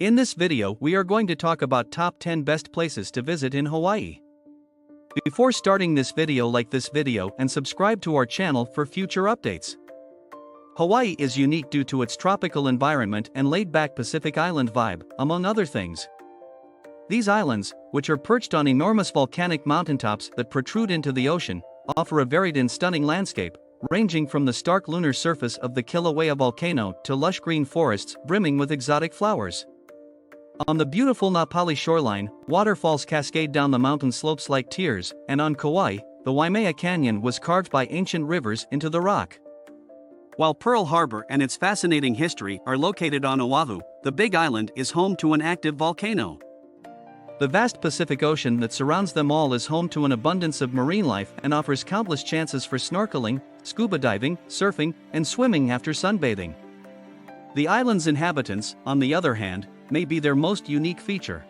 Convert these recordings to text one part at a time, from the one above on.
In this video, we are going to talk about top 10 best places to visit in Hawaii. Before starting this video, like this video and subscribe to our channel for future updates. Hawaii is unique due to its tropical environment and laid-back Pacific Island vibe, among other things. These islands, which are perched on enormous volcanic mountaintops that protrude into the ocean, offer a varied and stunning landscape, ranging from the stark lunar surface of the Kilauea volcano to lush green forests brimming with exotic flowers. On the beautiful Napali shoreline, waterfalls cascade down the mountain slopes like tears, and on Kauai, the Waimea Canyon was carved by ancient rivers into the rock. While Pearl Harbor and its fascinating history are located on Oahu, the Big Island is home to an active volcano. The vast Pacific Ocean that surrounds them all is home to an abundance of marine life and offers countless chances for snorkeling, scuba diving, surfing, and swimming after sunbathing. The island's inhabitants, on the other hand, may be their most unique feature.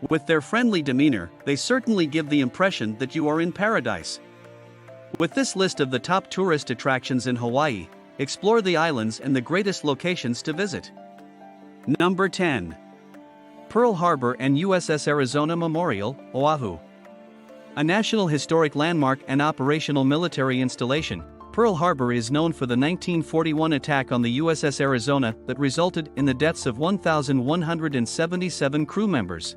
With their friendly demeanor, they certainly give the impression that you are in paradise. With this list of the top tourist attractions in Hawaii, explore the islands and the greatest locations to visit. Number 10. Pearl Harbor and USS Arizona Memorial, Oahu. A National Historic Landmark and operational military installation, Pearl Harbor is known for the 1941 attack on the USS Arizona that resulted in the deaths of 1,177 crew members.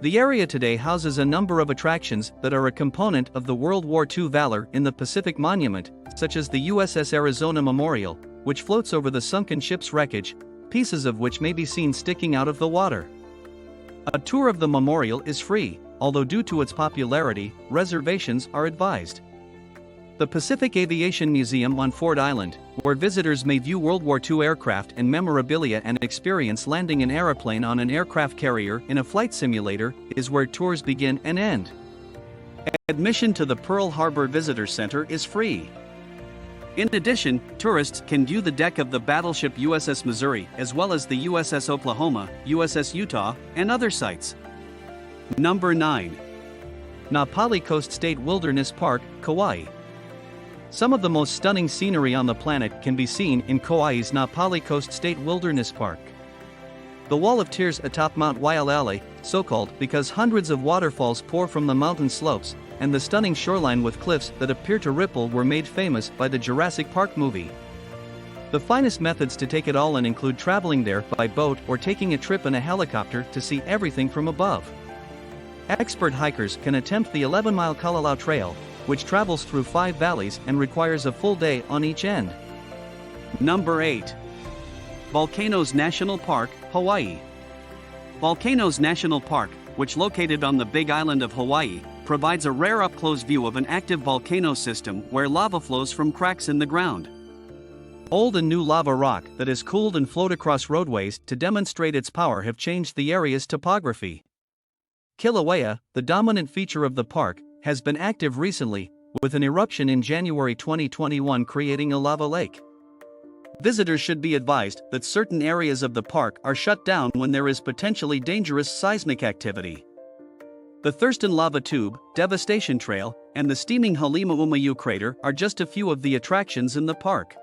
The area today houses a number of attractions that are a component of the World War II valor in the Pacific Monument, such as the USS Arizona Memorial, which floats over the sunken ship's wreckage, pieces of which may be seen sticking out of the water. A tour of the memorial is free, although due to its popularity, reservations are advised. The Pacific Aviation Museum on Ford Island, where visitors may view World War II aircraft and memorabilia and experience landing an airplane on an aircraft carrier in a flight simulator, is where tours begin and end. Admission to the Pearl Harbor Visitor Center is free. In addition, tourists can view the deck of the battleship USS Missouri as well as the USS Oklahoma, USS Utah, and other sites. Number 9. Napali Coast State Wilderness Park, Kauai. Some of the most stunning scenery on the planet can be seen in Kauai's Napali Coast State Wilderness Park. The Wall of Tears atop Mount Waialaele, so-called because hundreds of waterfalls pour from the mountain slopes, and the stunning shoreline with cliffs that appear to ripple were made famous by the Jurassic Park movie. The finest methods to take it all in include traveling there by boat or taking a trip in a helicopter to see everything from above. Expert hikers can attempt the 11-mile Kalalau Trail, which travels through 5 valleys and requires a full day on each end. Number 8. Volcanoes National Park, Hawaii. Volcanoes National Park, which located on the Big Island of Hawaii, provides a rare up-close view of an active volcano system where lava flows from cracks in the ground. Old and new lava rock that has cooled and flowed across roadways to demonstrate its power have changed the area's topography. Kilauea, the dominant feature of the park, has been active recently, with an eruption in January 2021 creating a lava lake. Visitors should be advised that certain areas of the park are shut down when there is potentially dangerous seismic activity. The Thurston Lava Tube, Devastation Trail, and the steaming Halima-Umayu crater are just a few of the attractions in the park.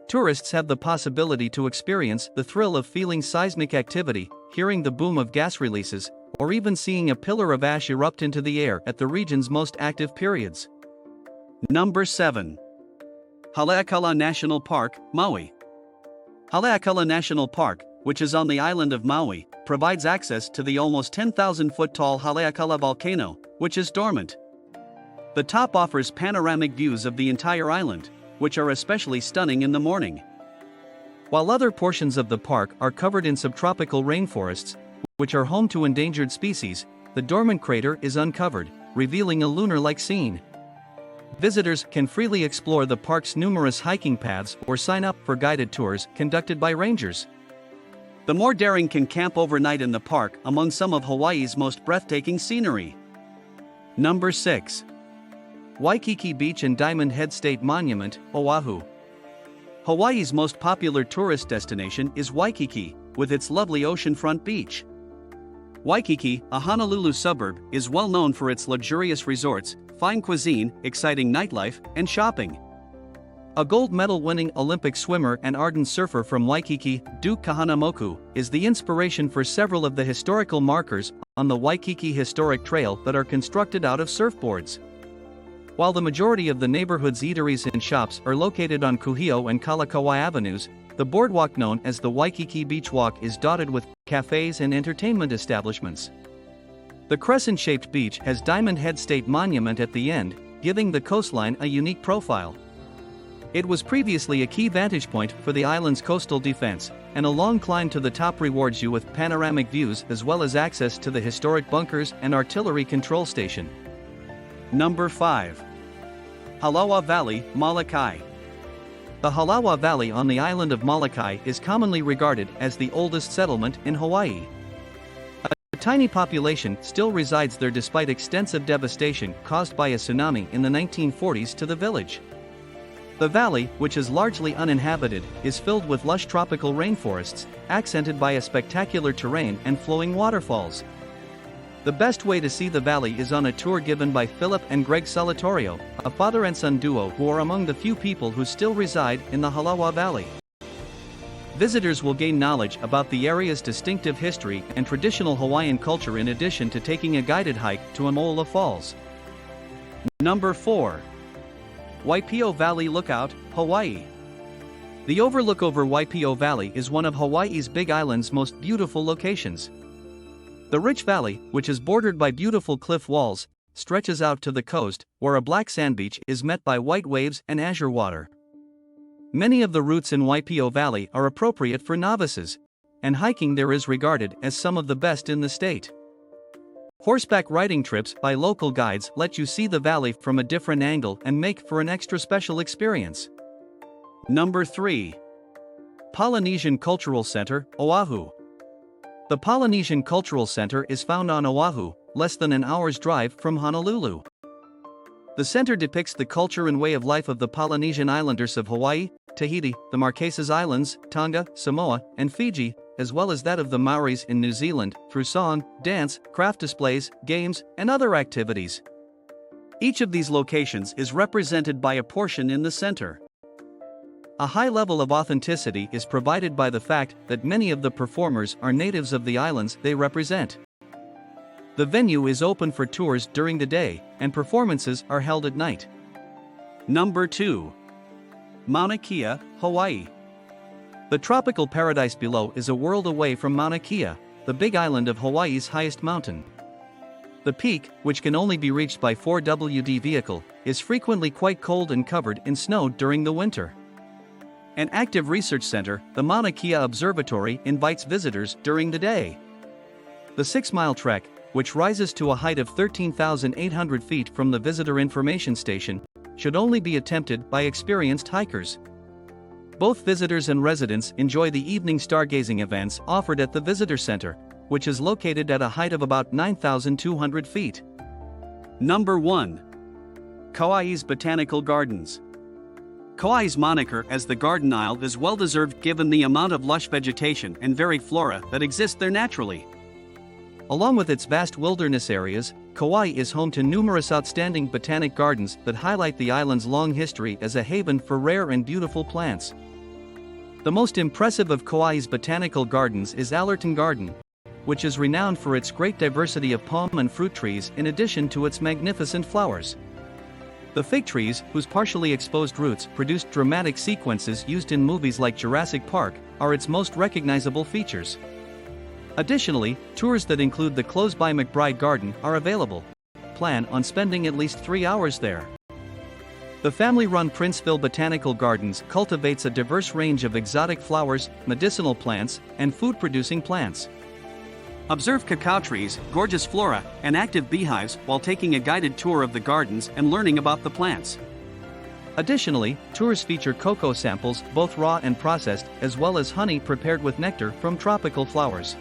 Tourists have the possibility to experience the thrill of feeling seismic activity, hearing the boom of gas releases, or even seeing a pillar of ash erupt into the air at the region's most active periods. Number 7. Haleakala National Park, Maui. Haleakala National Park, which is on the island of Maui, provides access to the almost 10,000-foot-tall Haleakala volcano, which is dormant. The top offers panoramic views of the entire island, which are especially stunning in the morning. While other portions of the park are covered in subtropical rainforests, which are home to endangered species, the dormant crater is uncovered, revealing a lunar-like scene. Visitors can freely explore the park's numerous hiking paths or sign up for guided tours conducted by rangers. The more daring can camp overnight in the park among some of Hawaii's most breathtaking scenery. Number 6. Waikiki Beach and Diamond Head State Monument, Oahu. Hawaii's most popular tourist destination is Waikiki, with its lovely oceanfront beach. Waikiki, a Honolulu suburb, is well known for its luxurious resorts, fine cuisine, exciting nightlife, and shopping. A gold medal-winning Olympic swimmer and ardent surfer from Waikiki, Duke Kahanamoku, is the inspiration for several of the historical markers on the Waikiki Historic Trail that are constructed out of surfboards. While the majority of the neighborhood's eateries and shops are located on Kuhio and Kalakaua avenues, the boardwalk known as the Waikiki Beach Walk is dotted with cafes and entertainment establishments. The crescent-shaped beach has Diamond Head State Monument at the end, giving the coastline a unique profile. It was previously a key vantage point for the island's coastal defense, and a long climb to the top rewards you with panoramic views as well as access to the historic bunkers and artillery control station. Number 5. Halawa Valley, Molokai. The Halawa Valley on the island of Molokai is commonly regarded as the oldest settlement in Hawaii. A tiny population still resides there despite extensive devastation caused by a tsunami in the 1940s to the village. The valley, which is largely uninhabited, is filled with lush tropical rainforests, accented by a spectacular terrain and flowing waterfalls. The best way to see the valley is on a tour given by Philip and Greg Solatorio, a father and son duo who are among the few people who still reside in the Halawa Valley. Visitors will gain knowledge about the area's distinctive history and traditional Hawaiian culture in addition to taking a guided hike to Amola Falls. Number 4. Waipio Valley Lookout, Hawaii. The overlook over Waipio Valley is one of Hawaii's Big Island's most beautiful locations. The rich valley, which is bordered by beautiful cliff walls, stretches out to the coast, where a black sand beach is met by white waves and azure water. Many of the routes in Waipio Valley are appropriate for novices, and hiking there is regarded as some of the best in the state. Horseback riding trips by local guides let you see the valley from a different angle and make for an extra special experience. Number 3. Polynesian Cultural Center, Oahu. The Polynesian Cultural Center is found on Oahu, less than an hour's drive from Honolulu. The center depicts the culture and way of life of the Polynesian islanders of Hawaii, Tahiti, the Marquesas Islands, Tonga, Samoa, and Fiji, as well as that of the Maoris in New Zealand, through song, dance, craft displays, games, and other activities. Each of these locations is represented by a portion in the center. A high level of authenticity is provided by the fact that many of the performers are natives of the islands they represent. The venue is open for tours during the day, and performances are held at night. Number 2. Mauna Kea, Hawaii. The tropical paradise below is a world away from Mauna Kea, the big island of Hawaii's highest mountain. The peak, which can only be reached by 4WD vehicle, is frequently quite cold and covered in snow during the winter. An active research center, the Mauna Kea Observatory, invites visitors during the day. The 6-mile trek, which rises to a height of 13,800 feet from the visitor information station, should only be attempted by experienced hikers. Both visitors and residents enjoy the evening stargazing events offered at the visitor center, which is located at a height of about 9,200 feet. Number 1. Kauais Botanical Gardens. Kauai's moniker as the Garden Isle is well-deserved given the amount of lush vegetation and varied flora that exist there naturally. Along with its vast wilderness areas, Kauai is home to numerous outstanding botanic gardens that highlight the island's long history as a haven for rare and beautiful plants. The most impressive of Kauai's botanical gardens is Allerton Garden, which is renowned for its great diversity of palm and fruit trees in addition to its magnificent flowers. The fig trees, whose partially exposed roots produced dramatic sequences used in movies like Jurassic Park, are its most recognizable features. Additionally, tours that include the close-by McBride Garden are available. Plan on spending at least 3 hours there. The family-run Princeville Botanical Gardens cultivates a diverse range of exotic flowers, medicinal plants, and food-producing plants. Observe cacao trees, gorgeous flora, and active beehives while taking a guided tour of the gardens and learning about the plants. Additionally, tours feature cocoa samples, both raw and processed, as well as honey prepared with nectar from tropical flowers.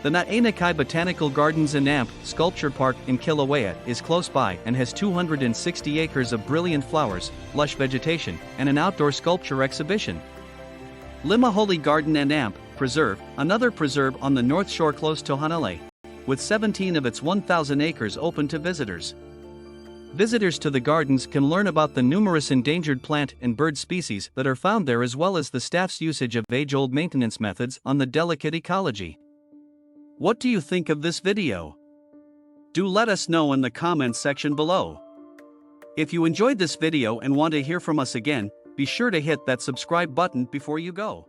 The Na'enakai Botanical Gardens and Amp Sculpture Park in Kilauea is close by and has 260 acres of brilliant flowers, lush vegetation, and an outdoor sculpture exhibition. Limaholi Garden and Amp Preserve, another preserve on the north shore close to Hanalei, with 17 of its 1,000 acres open to visitors. Visitors to the gardens can learn about the numerous endangered plant and bird species that are found there, as well as the staff's usage of age-old maintenance methods on the delicate ecology. What do you think of this video? Do let us know in the comments section below. If you enjoyed this video and want to hear from us again, be sure to hit that subscribe button before you go.